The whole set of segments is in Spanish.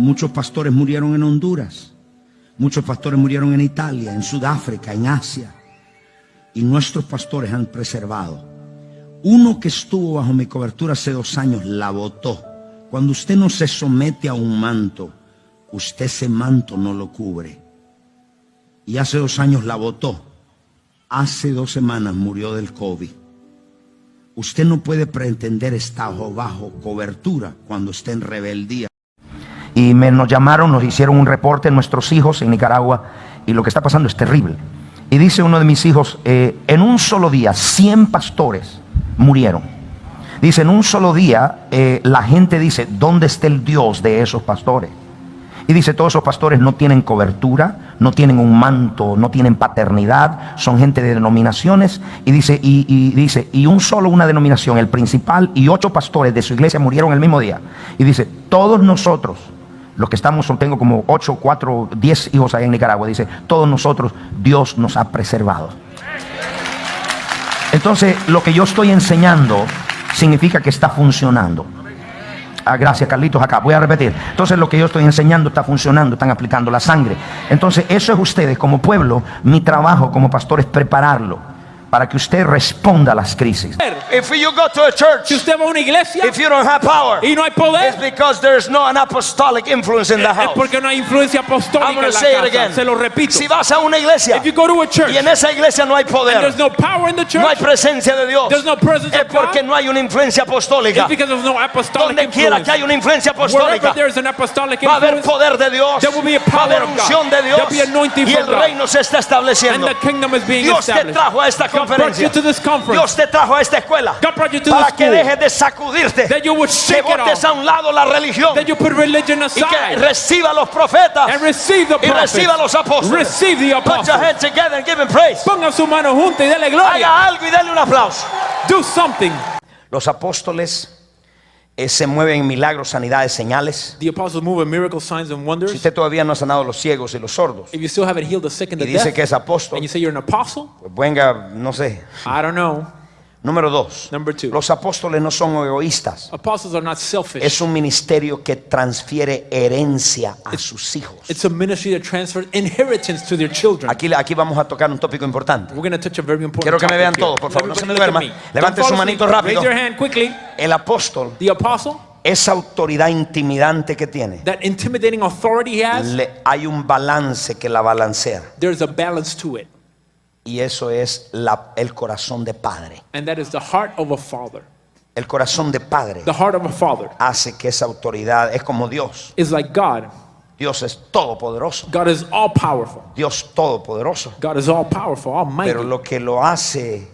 muchos pastores murieron en Honduras, muchos pastores murieron en Italia, en Sudáfrica, en Asia, y nuestros pastores han preservado. Uno que estuvo bajo mi cobertura hace 2 años la botó. Cuando usted no se somete a un manto, usted ese manto no lo cubre. Y hace 2 años la botó. Hace 2 semanas murió del COVID. Usted no puede pretender estar bajo cobertura cuando esté en rebeldía. Y nos llamaron, nos hicieron un reporte, nuestros hijos en Nicaragua, y lo que está pasando es terrible. Y dice uno de mis hijos, en un solo día 100 pastores murieron. Dice, en un solo día la gente dice, ¿dónde está el Dios de esos pastores? Y dice, todos esos pastores no tienen cobertura, no tienen un manto, no tienen paternidad, son gente de denominaciones. Y dice, y una denominación, el principal, y 8 pastores de su iglesia murieron el mismo día. Y dice, todos nosotros, los que estamos, tengo como 8, 4, 10 hijos allá en Nicaragua, dice, todos nosotros, Dios nos ha preservado. Entonces, lo que yo estoy enseñando significa que está funcionando. Gracias, Carlitos, acá. Voy a repetir. Entonces, lo que yo estoy enseñando está funcionando, están aplicando la sangre. Entonces, eso es ustedes como pueblo. Mi trabajo como pastor es prepararlo para que usted responda a las crisis. If you go to a church, Si usted va a una iglesia if you don't have power, y no hay it's poder, because there's no an apostolic influence in the es house. porque no hay influencia I'm apostólica going en to la say it casa. again. Se lo repito. Si vas a una iglesia If you go to a church y en esa iglesia no hay and poder, there's no power in the church, no hay presencia de Dios, there's no presence es of God, porque no hay una influencia apostólica. it's because there's no apostolic Donde quiera influence. que haya una influencia Wherever apostólica, there's an apostolic va a haber influence, poder de Dios, there will be a va a power haber of God. unción de Dios, There'll be anointing y from el God. reino se está estableciendo. And the kingdom is being Dios te established. trajo a esta God brought you conferencia, to this conference. Dios te trajo a esta escuela God brought you to para this que school. dejes de sacudirte, That you would que shake it botes off. a un lado la religión That you put religion y que aside reciba los profetas and receive the y prophets. reciba los apóstoles. Receive the Put your apostles. hands together and give him praise. Ponga su mano junta y dele gloria. Haga algo y dale un aplauso. Do something. Los apóstoles se mueven en milagros, sanidades, señales. The apostles move in miracles, signs and wonders. Si usted todavía no ha sanado a los ciegos y los sordos If you still haven't healed the sick and y the dice deaf, que es apóstol, and you say you're an apostle, pues venga, no sé. I don't know. Número 2, Number 2. los apóstoles no son egoístas. Apostles are not selfish. Es un ministerio que transfiere herencia a sus hijos. It's a ministry that transfers inheritance to their children. Aquí vamos a tocar un tópico importante. We're going to touch a very important Quiero que me topic vean here. todos, por favor, no se me Everybody duerman. look at me. Levante Don't su fall manito asleep. rápido. Raise your hand quickly. El apóstol, The apostle, esa autoridad intimidante que tiene, that intimidating authority he has, hay un balance que la balancea. there's a balance to it. Y eso es el corazón de padre. And that is the heart of a father. El corazón de padre The heart of a father hace que esa autoridad, es como Dios. is like God. Dios es todopoderoso. God is all powerful. Dios todopoderoso. God is all powerful, almighty. Pero lo que lo hace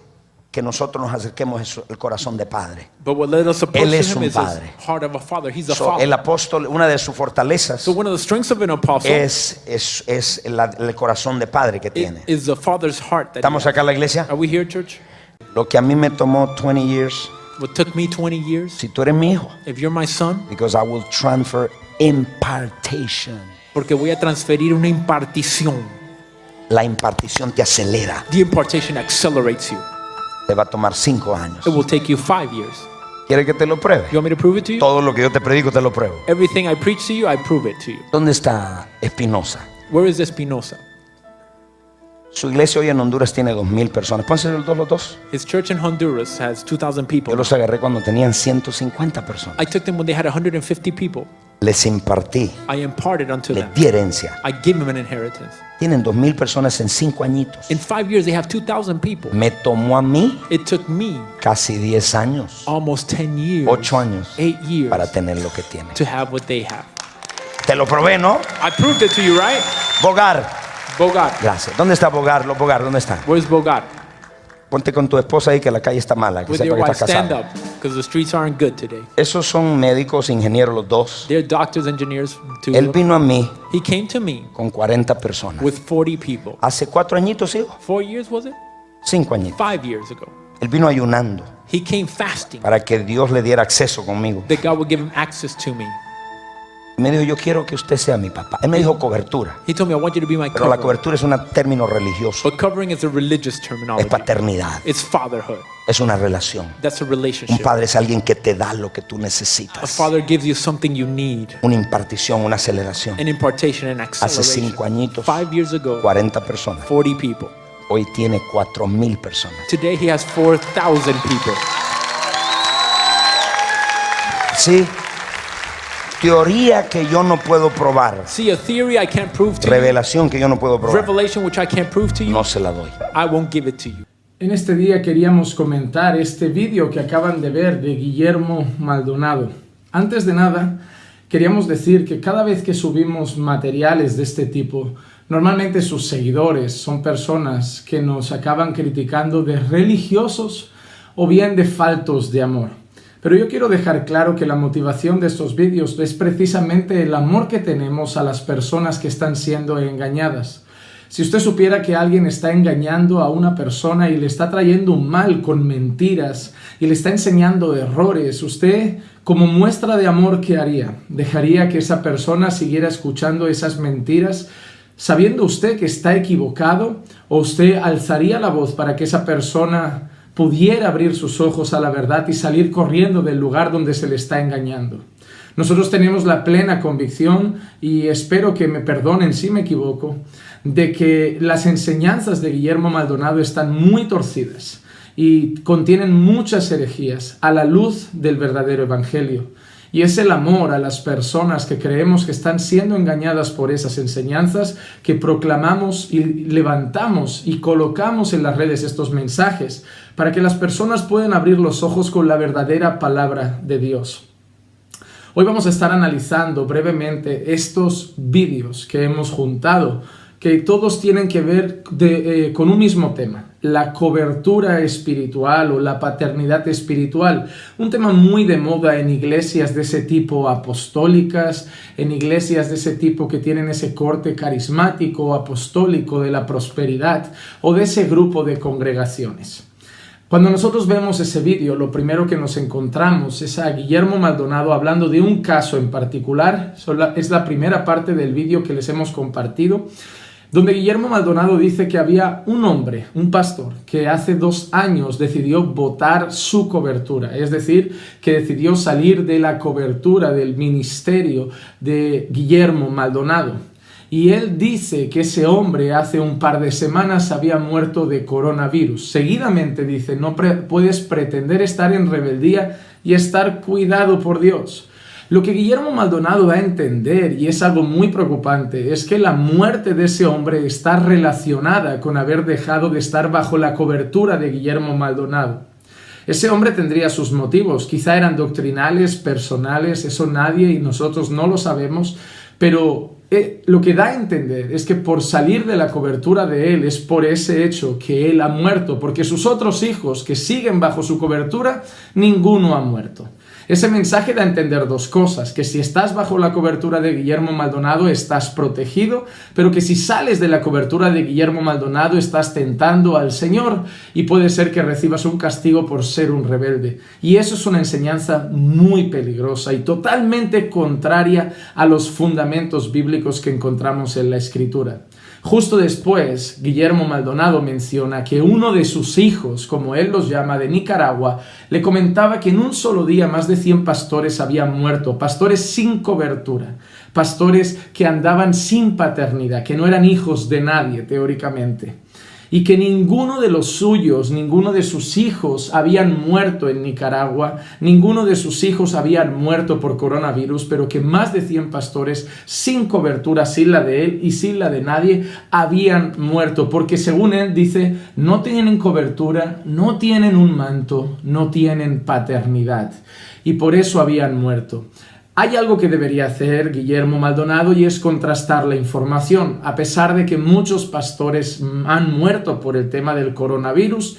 que nosotros nos acerquemos es el corazón de padre. But what let us approach Él es him un is padre. his heart of a father. He's a So, father. el apóstol, una de sus fortalezas So one of the strengths of an apostle es el corazón de padre que tiene. is the father's heart. That he ¿Estamos has. acá en la iglesia? Are we here, church? Lo que a mí me tomó 20 years, What took me 20 years, si tú eres mi hijo, if you're my son, because I will transfer impartation. porque voy a transferir una impartición. La impartición te acelera. The impartation accelerates you. Te va a tomar 5 años. It will take you 5 years. ¿Quieres que te lo pruebe? You want me to prove it to you? Todo lo que yo te predico te lo pruebo. Everything I preach to you, I prove it to you. ¿Dónde está Espinosa? Where is Espinosa? Su iglesia hoy en Honduras tiene 2,000 personas. ¿Pueden ser los dos? His church in Honduras has 2,000 people. Yo los agarré cuando tenían 150 personas. I took them when they had 150 people. Les impartí, I imparted unto les them. di herencia. I gave them an inheritance. Tienen 2,000 personas en 5 añitos. In 5 years, they have 2,000 people. Me tomó a mí It took me casi 10 años, almost 10 years, 8 años 8 years para tener lo que tienen. to have what they have. Te lo probé, ¿no? I proved it to you, right? Bogar. Bogart. Gracias. ¿Dónde está Bogar? Los Bogar, ¿dónde están? Where's Bogart? Ponte con tu esposa ahí que la calle está mala, que With sepa your que wife, estás stand casado. up, because the streets aren't good today. Esos son médicos, ingenieros los dos. They're doctors, engineers, two Él of them. vino a mí He came to me con 40 personas. with 40 people. Hace 4 añitos, hijo. 4 years, was it? 5 añitos. 5 years ago. Él vino ayunando He came fasting para que Dios le diera acceso conmigo. that God would give him access to me. Y me dijo, yo quiero que usted sea mi papá. Él me dijo cobertura, He told me, I want you to be my pero la covering. cobertura es un término religioso. But covering is a religious Es terminology. paternidad, It's fatherhood. es una relación. That's a Un relationship. padre es alguien que te da lo que tú A necesitas. father gives you something you need. Una impartición, una aceleración. An impartation and Hace acceleration. 5 añitos, 5 years ago, 40 personas. 40 people. Hoy tiene 4,000 personas. Today he has 4,000 people. Sí. Teoría que yo no puedo probar. See, a theory I can't prove to you, Revelación que yo no puedo probar. revelation which I can't prove to you, No se la doy. I won't give it to you. En este día queríamos comentar este vídeo que acaban de ver de Guillermo Maldonado. Antes de nada, queríamos decir que cada vez que subimos materiales de este tipo, normalmente sus seguidores son personas que nos acaban criticando de religiosos o bien de faltos de amor. Pero yo quiero dejar claro que la motivación de estos vídeos es precisamente el amor que tenemos a las personas que están siendo engañadas. Si usted supiera que alguien está engañando a una persona y le está trayendo un mal con mentiras y le está enseñando errores, usted, como muestra de amor, ¿qué haría? ¿Dejaría que esa persona siguiera escuchando esas mentiras sabiendo usted que está equivocado? ¿O usted alzaría la voz para que esa persona pudiera abrir sus ojos a la verdad y salir corriendo del lugar donde se le está engañando? Nosotros tenemos la plena convicción, y espero que me perdonen si me equivoco, de que las enseñanzas de Guillermo Maldonado están muy torcidas y contienen muchas herejías a la luz del verdadero evangelio. Y es el amor a las personas que creemos que están siendo engañadas por esas enseñanzas que proclamamos y levantamos y colocamos en las redes estos mensajes para que las personas puedan abrir los ojos con la verdadera palabra de Dios. Hoy vamos a estar analizando brevemente estos vídeos que hemos juntado, que todos tienen que ver con un mismo tema: la cobertura espiritual o la paternidad espiritual. Un tema muy de moda en iglesias de ese tipo apostólicas, en iglesias de ese tipo que tienen ese corte carismático, apostólico, de la prosperidad, o de ese grupo de congregaciones. Cuando nosotros vemos ese vídeo, lo primero que nos encontramos es a Guillermo Maldonado hablando de un caso en particular. Es la primera parte del vídeo que les hemos compartido, donde Guillermo Maldonado dice que había un hombre, un pastor, que hace 2 años decidió botar su cobertura, es decir, que decidió salir de la cobertura del ministerio de Guillermo Maldonado. Y él dice que ese hombre hace un par de semanas había muerto de coronavirus. Seguidamente dice, no puedes pretender estar en rebeldía y estar cuidado por Dios. Lo que Guillermo Maldonado da a entender, y es algo muy preocupante, es que la muerte de ese hombre está relacionada con haber dejado de estar bajo la cobertura de Guillermo Maldonado. Ese hombre tendría sus motivos, quizá eran doctrinales, personales, eso nadie y nosotros no lo sabemos, pero lo que da a entender es que por salir de la cobertura de él es por ese hecho que él ha muerto, porque sus otros hijos que siguen bajo su cobertura, ninguno ha muerto. Ese mensaje da a entender 2 cosas: que si estás bajo la cobertura de Guillermo Maldonado estás protegido, pero que si sales de la cobertura de Guillermo Maldonado estás tentando al Señor y puede ser que recibas un castigo por ser un rebelde. Y eso es una enseñanza muy peligrosa y totalmente contraria a los fundamentos bíblicos que encontramos en la Escritura. Justo después, Guillermo Maldonado menciona que uno de sus hijos, como él los llama, de Nicaragua, le comentaba que en un solo día más de 100 pastores habían muerto, pastores sin cobertura, pastores que andaban sin paternidad, que no eran hijos de nadie teóricamente, y que ninguno de los suyos, ninguno de sus hijos habían muerto en Nicaragua, ninguno de sus hijos habían muerto por coronavirus, pero que más de 100 pastores sin cobertura, sin la de él y sin la de nadie, habían muerto, porque según él dice, no tienen cobertura, no tienen un manto, no tienen paternidad, y por eso habían muerto. Hay algo que debería hacer Guillermo Maldonado y es contrastar la información. A pesar de que muchos pastores han muerto por el tema del coronavirus,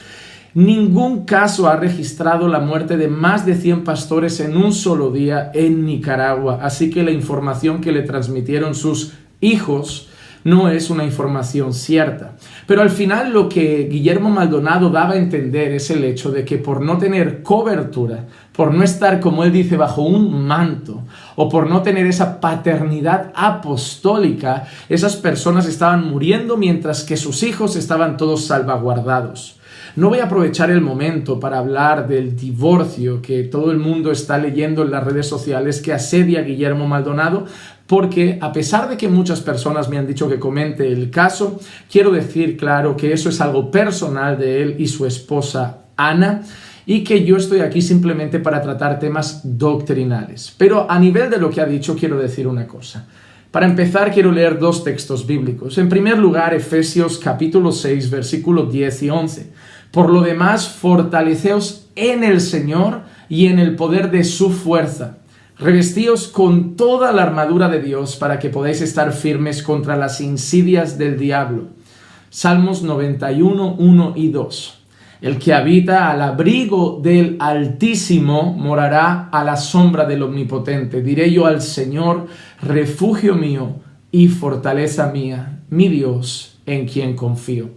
ningún caso ha registrado la muerte de más de 100 pastores en un solo día en Nicaragua. Así que la información que le transmitieron sus hijos no es una información cierta. Pero al final lo que Guillermo Maldonado daba a entender es el hecho de que por no tener cobertura, por no estar, como él dice, bajo un manto, o por no tener esa paternidad apostólica, esas personas estaban muriendo mientras que sus hijos estaban todos salvaguardados. No voy a aprovechar el momento para hablar del divorcio que todo el mundo está leyendo en las redes sociales que asedia a Guillermo Maldonado, porque a pesar de que muchas personas me han dicho que comente el caso, quiero decir claro que eso es algo personal de él y su esposa Ana, y que yo estoy aquí simplemente para tratar temas doctrinales. Pero a nivel de lo que ha dicho, quiero decir una cosa. Para empezar, quiero leer dos textos bíblicos. En primer lugar, Efesios capítulo 6, versículos 10 y 11. Por lo demás, fortaleceos en el Señor y en el poder de su fuerza. Revestíos con toda la armadura de Dios para que podáis estar firmes contra las insidias del diablo. Salmos 91, 1 y 2. El que habita al abrigo del Altísimo morará a la sombra del Omnipotente. Diré yo al Señor, refugio mío y fortaleza mía, mi Dios en quien confío.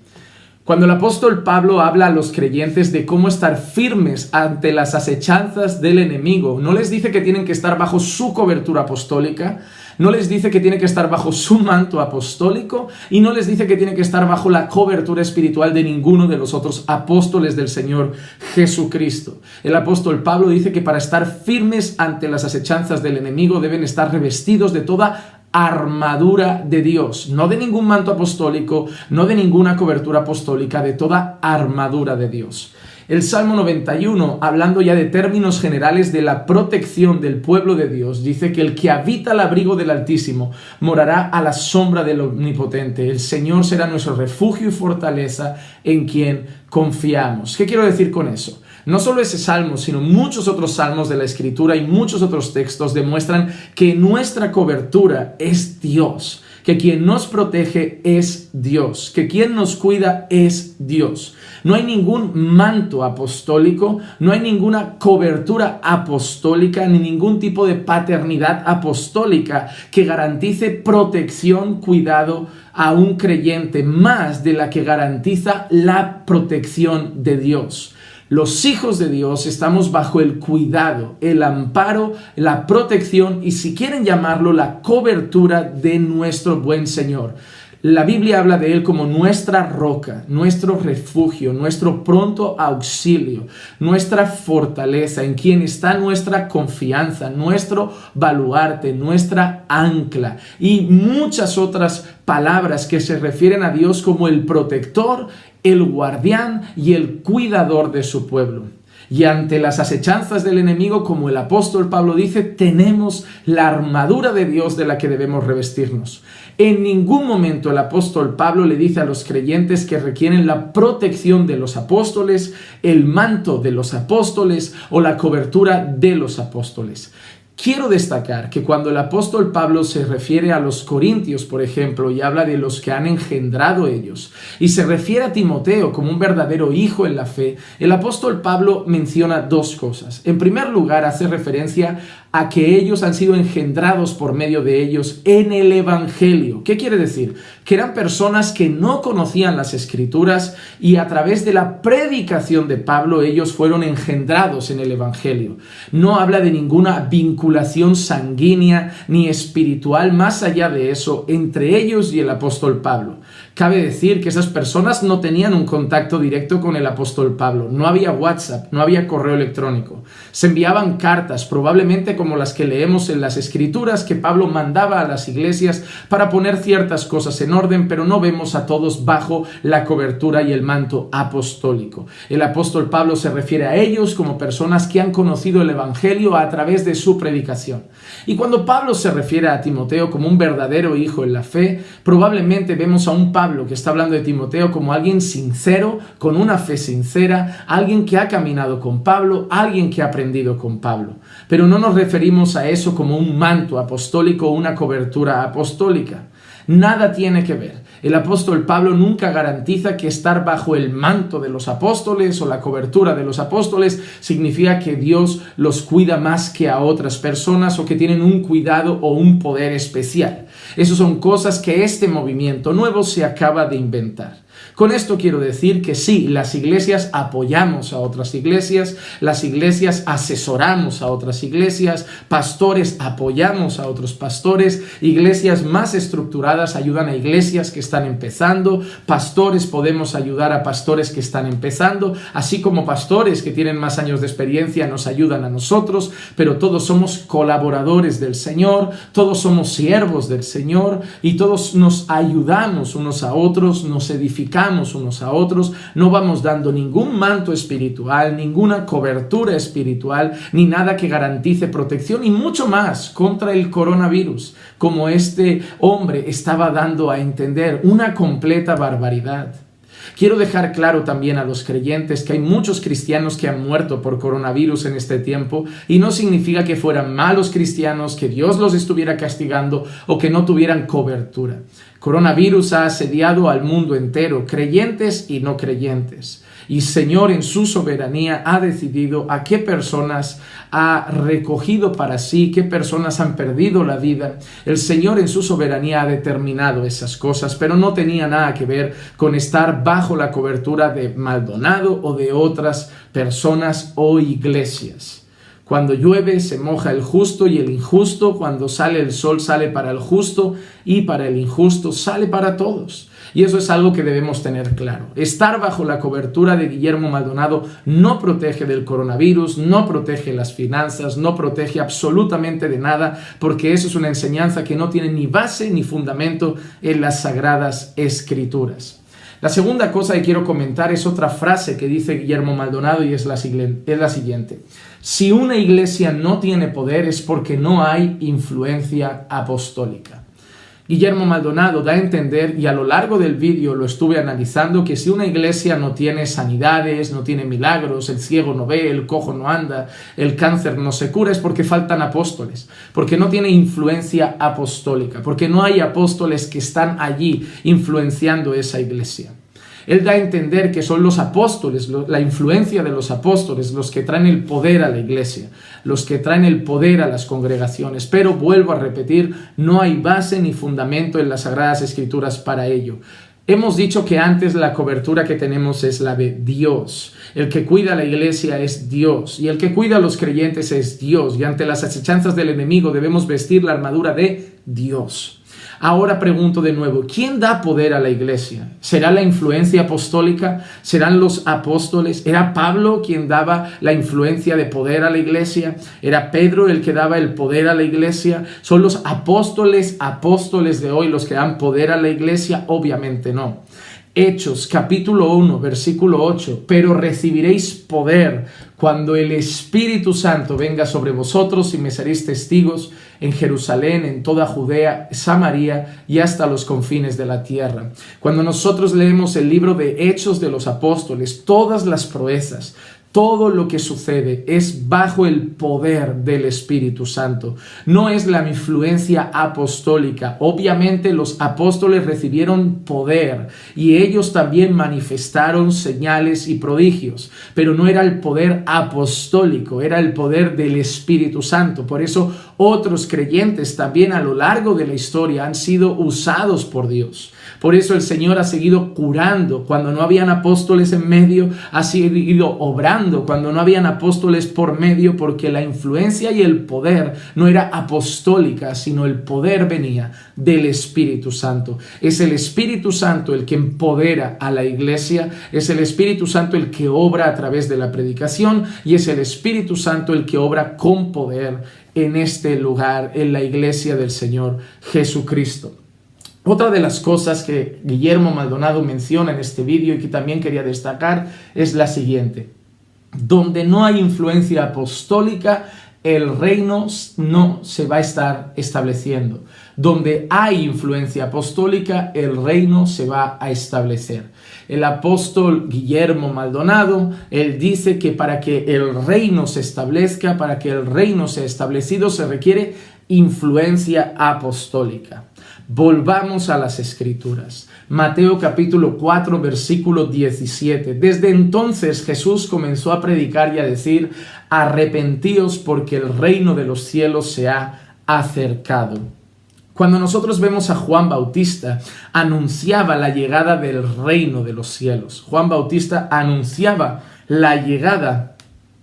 Cuando el apóstol Pablo habla a los creyentes de cómo estar firmes ante las acechanzas del enemigo, no les dice que tienen que estar bajo su cobertura apostólica, no les dice que tienen que estar bajo su manto apostólico y no les dice que tienen que estar bajo la cobertura espiritual de ninguno de los otros apóstoles del Señor Jesucristo. El apóstol Pablo dice que para estar firmes ante las acechanzas del enemigo deben estar revestidos de toda armadura de Dios, no de ningún manto apostólico, no de ninguna cobertura apostólica, de toda armadura de Dios. El Salmo 91, hablando ya de términos generales de la protección del pueblo de Dios, dice que el que habita al abrigo del Altísimo morará a la sombra del Omnipotente. El Señor será nuestro refugio y fortaleza en quien confiamos. ¿Qué quiero decir con eso? No solo ese salmo, sino muchos otros salmos de la Escritura y muchos otros textos demuestran que nuestra cobertura es Dios, que quien nos protege es Dios, que quien nos cuida es Dios. No hay ningún manto apostólico, no hay ninguna cobertura apostólica, ni ningún tipo de paternidad apostólica que garantice protección, cuidado a un creyente más de la que garantiza la protección de Dios. Los hijos de Dios estamos bajo el cuidado, el amparo, la protección y, si quieren llamarlo, la cobertura de nuestro buen Señor. La Biblia habla de Él como nuestra roca, nuestro refugio, nuestro pronto auxilio, nuestra fortaleza, en quien está nuestra confianza, nuestro baluarte, nuestra ancla y muchas otras palabras que se refieren a Dios como el protector, el guardián y el cuidador de su pueblo. Y ante las acechanzas del enemigo, como el apóstol Pablo dice, tenemos la armadura de Dios de la que debemos revestirnos. En ningún momento el apóstol Pablo le dice a los creyentes que requieren la protección de los apóstoles, el manto de los apóstoles o la cobertura de los apóstoles. Quiero destacar que cuando el apóstol Pablo se refiere a los corintios, por ejemplo, y habla de los que han engendrado ellos, y se refiere a Timoteo como un verdadero hijo en la fe, el apóstol Pablo menciona dos cosas. En primer lugar, hace referencia a que ellos han sido engendrados por medio de ellos en el Evangelio. ¿Qué quiere decir? Que eran personas que no conocían las Escrituras y a través de la predicación de Pablo ellos fueron engendrados en el Evangelio. No habla de ninguna vinculación sanguínea ni espiritual más allá de eso entre ellos y el apóstol Pablo. Cabe decir que esas personas no tenían un contacto directo con el apóstol Pablo. No había WhatsApp, no había correo electrónico. Se enviaban cartas, probablemente como las que leemos en las Escrituras, que Pablo mandaba a las iglesias para poner ciertas cosas en orden, pero no vemos a todos bajo la cobertura y el manto apostólico. El apóstol Pablo se refiere a ellos como personas que han conocido el Evangelio a través de su predicación. Y cuando Pablo se refiere a Timoteo como un verdadero hijo en la fe, probablemente vemos a un Pablo que está hablando de Timoteo como alguien sincero, con una fe sincera, alguien que ha caminado con Pablo, alguien que ha aprendido con Pablo. Pero no nos referimos a eso como un manto apostólico o una cobertura apostólica. Nada tiene que ver. El apóstol Pablo nunca garantiza que estar bajo el manto de los apóstoles o la cobertura de los apóstoles significa que Dios los cuida más que a otras personas o que tienen un cuidado o un poder especial. Esas son cosas que este movimiento nuevo se acaba de inventar. Con esto quiero decir que sí, las iglesias apoyamos a otras iglesias, las iglesias asesoramos a otras iglesias, pastores apoyamos a otros pastores, iglesias más estructuradas ayudan a iglesias que están empezando, pastores podemos ayudar a pastores que están empezando, así como pastores que tienen más años de experiencia nos ayudan a nosotros, pero todos somos colaboradores del Señor, todos somos siervos del Señor y todos nos ayudamos unos a otros, nos edificamos unos a otros, no vamos dando ningún manto espiritual, ninguna cobertura espiritual, ni nada que garantice protección y mucho más contra el coronavirus, como este hombre estaba dando a entender, una completa barbaridad. Quiero dejar claro también a los creyentes que hay muchos cristianos que han muerto por coronavirus en este tiempo y no significa que fueran malos cristianos, que Dios los estuviera castigando o que no tuvieran cobertura. Coronavirus ha asediado al mundo entero, creyentes y no creyentes. Y Señor en su soberanía ha decidido a qué personas ha recogido para sí, qué personas han perdido la vida. El Señor en su soberanía ha determinado esas cosas, pero no tenía nada que ver con estar bajo la cobertura de Maldonado o de otras personas o iglesias. Cuando llueve se moja el justo y el injusto, cuando sale el sol sale para el justo y para el injusto sale para todos. Y eso es algo que debemos tener claro. Estar bajo la cobertura de Guillermo Maldonado no protege del coronavirus, no protege las finanzas, no protege absolutamente de nada, porque eso es una enseñanza que no tiene ni base ni fundamento en las Sagradas Escrituras. La segunda cosa que quiero comentar es otra frase que dice Guillermo Maldonado y es la siguiente. Si una iglesia no tiene poder es porque no hay influencia apostólica. Guillermo Maldonado da a entender, y a lo largo del vídeo lo estuve analizando, que si una iglesia no tiene sanidades, no tiene milagros, el ciego no ve, el cojo no anda, el cáncer no se cura, es porque faltan apóstoles, porque no tiene influencia apostólica, porque no hay apóstoles que están allí influenciando esa iglesia. Él da a entender que son los apóstoles, la influencia de los apóstoles, los que traen el poder a la iglesia, los que traen el poder a las congregaciones. Pero vuelvo a repetir, no hay base ni fundamento en las Sagradas Escrituras para ello. Hemos dicho que antes la cobertura que tenemos es la de Dios. El que cuida a la iglesia es Dios y el que cuida a los creyentes es Dios. Y ante las acechanzas del enemigo debemos vestir la armadura de Dios. Ahora pregunto de nuevo, ¿quién da poder a la iglesia? ¿Será la influencia apostólica? ¿Serán los apóstoles? ¿Era Pablo quien daba la influencia de poder a la iglesia? ¿Era Pedro el que daba el poder a la iglesia? ¿Son los apóstoles de hoy los que dan poder a la iglesia? Obviamente no. Hechos, capítulo 1, versículo 8. Pero recibiréis poder cuando el Espíritu Santo venga sobre vosotros y me seréis testigos en Jerusalén, en toda Judea, Samaria y hasta los confines de la tierra. Cuando nosotros leemos el libro de Hechos de los Apóstoles, todas las proezas, todo lo que sucede es bajo el poder del Espíritu Santo. No es la influencia apostólica. Obviamente los apóstoles recibieron poder y ellos también manifestaron señales y prodigios, pero no era el poder apostólico, era el poder del Espíritu Santo. Por eso otros creyentes también a lo largo de la historia han sido usados por Dios. Por eso el Señor ha seguido curando cuando no habían apóstoles en medio, ha seguido obrando cuando no habían apóstoles por medio, porque la influencia y el poder no era apostólica, sino el poder venía del Espíritu Santo. Es el Espíritu Santo el que empodera a la iglesia, es el Espíritu Santo el que obra a través de la predicación y es el Espíritu Santo el que obra con poder en este lugar, en la iglesia del Señor Jesucristo. Otra de las cosas que Guillermo Maldonado menciona en este vídeo y que también quería destacar es la siguiente. Donde no hay influencia apostólica, el reino no se va a estar estableciendo. Donde hay influencia apostólica, el reino se va a establecer. El apóstol Guillermo Maldonado, él dice que para que el reino se establezca, para que el reino sea establecido, se requiere influencia apostólica. Volvamos a las Escrituras. Mateo capítulo 4, versículo 17. Desde entonces Jesús comenzó a predicar y a decir: arrepentíos porque el reino de los cielos se ha acercado. Cuando nosotros vemos a Juan Bautista, anunciaba la llegada del reino de los cielos. Juan Bautista anunciaba la llegada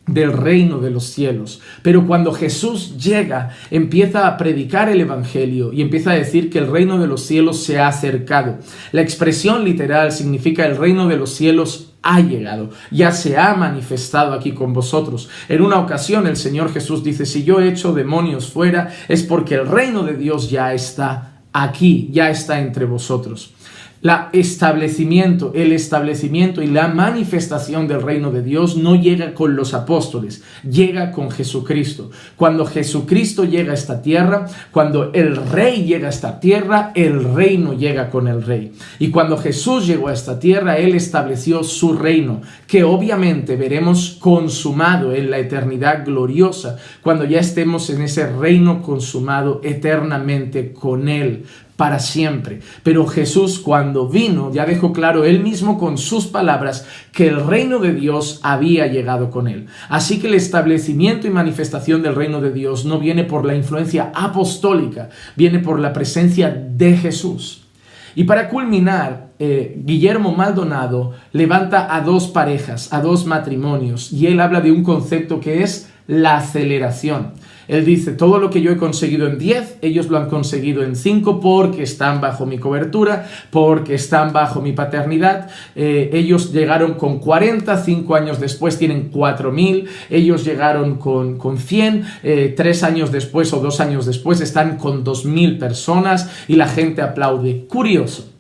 del reino de los cielos. Pero cuando Jesús llega, empieza a predicar el evangelio y empieza a decir que el reino de los cielos se ha acercado. La expresión literal significa el reino de los cielos ha llegado, ya se ha manifestado aquí con vosotros. En una ocasión el Señor Jesús dice, si yo echo demonios fuera, es porque el reino de Dios ya está aquí, ya está entre vosotros. El establecimiento y la manifestación del reino de Dios no llega con los apóstoles, llega con Jesucristo. Cuando Jesucristo llega a esta tierra, cuando el Rey llega a esta tierra, el reino llega con el Rey. Y cuando Jesús llegó a esta tierra, Él estableció su reino, que obviamente veremos consumado en la eternidad gloriosa, cuando ya estemos en ese reino consumado eternamente con Él, para siempre. Pero Jesús, cuando vino, ya dejó claro él mismo con sus palabras que el reino de Dios había llegado con él. Así que el establecimiento y manifestación del reino de Dios no viene por la influencia apostólica, viene por la presencia de Jesús. Y para culminar, Guillermo Maldonado levanta a dos parejas, a dos matrimonios, y él habla de un concepto que es la aceleración. Él dice, todo lo que yo he conseguido en 10, ellos lo han conseguido en 5 porque están bajo mi cobertura, porque están bajo mi paternidad. Ellos llegaron con 40, 5 años después tienen 4.000. Ellos llegaron con 100, 3 años después o 2 años después están con 2.000 personas y la gente aplaude. Curioso,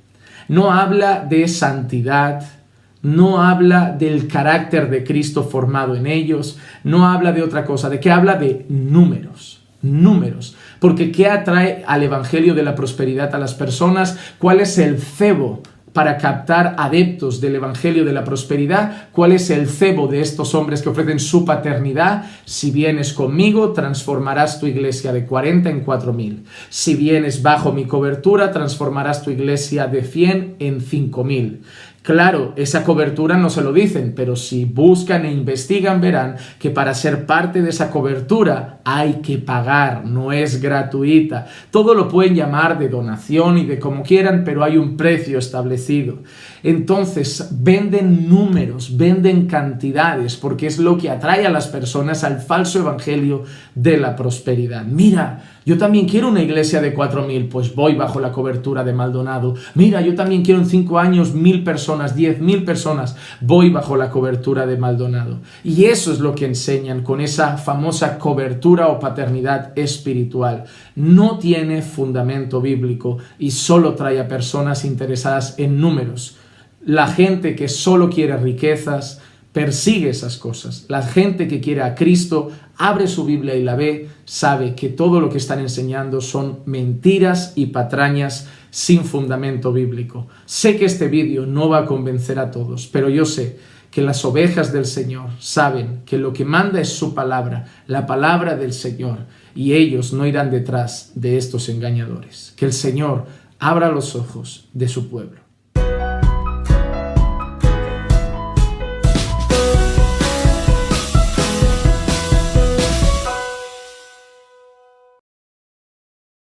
no habla de santidad, no habla del carácter de Cristo formado en ellos, no habla de otra cosa. ¿De qué habla? De números, números. Porque ¿qué atrae al evangelio de la prosperidad a las personas? ¿Cuál es el cebo para captar adeptos del evangelio de la prosperidad? ¿Cuál es el cebo de estos hombres que ofrecen su paternidad? Si vienes conmigo, transformarás tu iglesia de 40 en 4.000. Si vienes bajo mi cobertura, transformarás tu iglesia de 100 en 5.000. Claro, esa cobertura no se lo dicen, pero si buscan e investigan verán que para ser parte de esa cobertura hay que pagar, no es gratuita. Todo lo pueden llamar de donación y de como quieran, pero hay un precio establecido. Entonces venden números, venden cantidades, porque es lo que atrae a las personas al falso evangelio de la prosperidad. Mira, yo también quiero una iglesia de 4.000, pues voy bajo la cobertura de Maldonado. Mira, yo también quiero en 5 años 1.000 personas, 10.000 personas, voy bajo la cobertura de Maldonado. Y eso es lo que enseñan con esa famosa cobertura o paternidad espiritual. No tiene fundamento bíblico y solo trae a personas interesadas en números. La gente que solo quiere riquezas persigue esas cosas. La gente que quiere a Cristo abre su Biblia y la ve, sabe que todo lo que están enseñando son mentiras y patrañas sin fundamento bíblico. Sé que este vídeo no va a convencer a todos, pero yo sé que las ovejas del Señor saben que lo que manda es su palabra, la palabra del Señor, y ellos no irán detrás de estos engañadores. Que el Señor abra los ojos de su pueblo.